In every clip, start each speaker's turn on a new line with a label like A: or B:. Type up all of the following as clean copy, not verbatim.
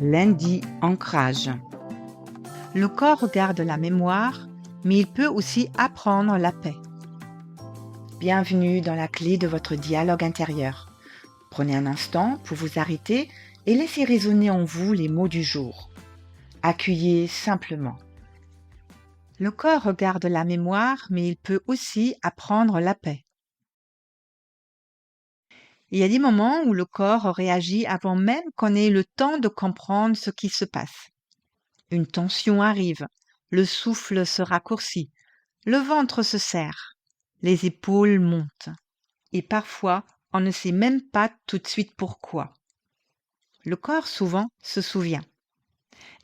A: Lundi, ancrage. Le corps garde la mémoire, mais il peut aussi apprendre la paix. Bienvenue dans la clé de votre dialogue intérieur. Prenez un instant pour vous arrêter et laissez résonner en vous les mots du jour. Accueillez simplement. Le corps garde la mémoire, mais il peut aussi apprendre la paix. Il y a des moments où le corps réagit avant même qu'on ait le temps de comprendre ce qui se passe. Une tension arrive, le souffle se raccourcit, le ventre se serre, les épaules montent. Et parfois, on ne sait même pas tout de suite pourquoi. Le corps, souvent, se souvient.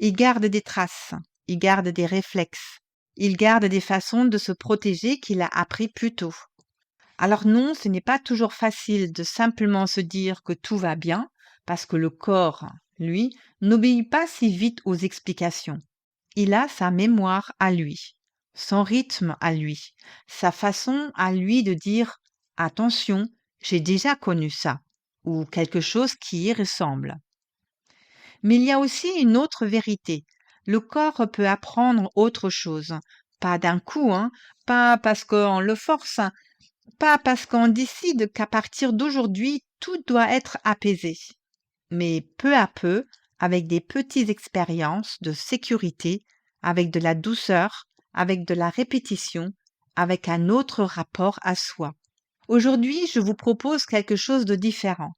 A: Il garde des traces, il garde des réflexes, il garde des façons de se protéger qu'il a appris plus tôt. Alors non, ce n'est pas toujours facile de simplement se dire que tout va bien, parce que le corps, lui, n'obéit pas si vite aux explications. Il a sa mémoire à lui, son rythme à lui, sa façon à lui de dire « Attention, j'ai déjà connu ça » ou quelque chose qui y ressemble. Mais il y a aussi une autre vérité. Le corps peut apprendre autre chose. Pas d'un coup, pas parce qu'on le force, pas parce qu'on décide qu'à partir d'aujourd'hui, tout doit être apaisé. Mais peu à peu, avec des petites expériences de sécurité, avec de la douceur, avec de la répétition, avec un autre rapport à soi. Aujourd'hui, je vous propose quelque chose de différent.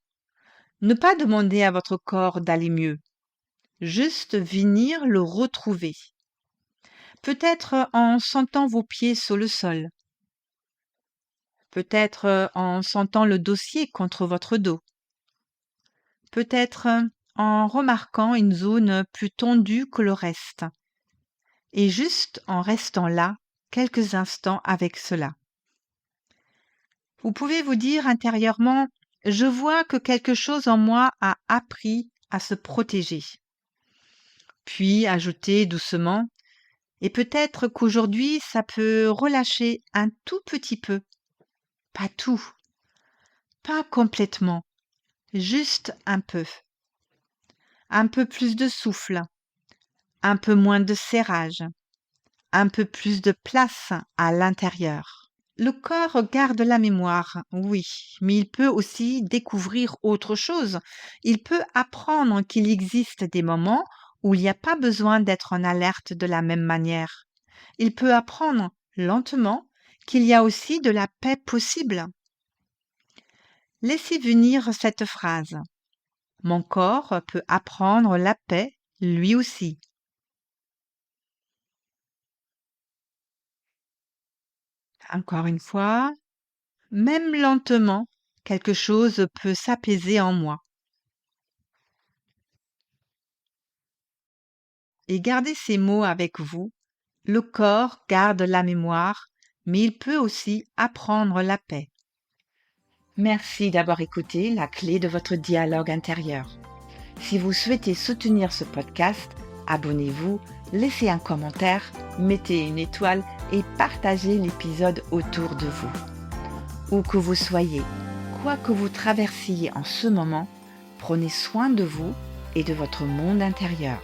A: Ne pas demander à votre corps d'aller mieux, juste venir le retrouver. Peut-être en sentant vos pieds sur le sol, peut-être en sentant le dossier contre votre dos, peut-être en remarquant une zone plus tendue que le reste, et juste en restant là quelques instants avec cela. Vous pouvez vous dire intérieurement « Je vois que quelque chose en moi a appris à se protéger ». Puis ajouter doucement « Et peut-être qu'aujourd'hui ça peut relâcher un tout petit peu ». Pas tout, pas complètement, juste un peu. Un peu plus de souffle, un peu moins de serrage, un peu plus de place à l'intérieur. Le corps garde la mémoire, oui, mais il peut aussi découvrir autre chose. Il peut apprendre qu'il existe des moments où il n'y a pas besoin d'être en alerte de la même manière. Il peut apprendre lentement qu'il y a aussi de la paix possible. Laissez venir cette phrase. Mon corps peut apprendre la paix lui aussi. Encore une fois, même lentement, quelque chose peut s'apaiser en moi. Et gardez ces mots avec vous. Le corps garde la mémoire, mais il peut aussi apprendre la paix. Merci d'avoir écouté la clé de votre dialogue intérieur. Si vous souhaitez soutenir ce podcast, abonnez-vous, laissez un commentaire, mettez une étoile et partagez l'épisode autour de vous. Où que vous soyez, quoi que vous traversiez en ce moment, prenez soin de vous et de votre monde intérieur.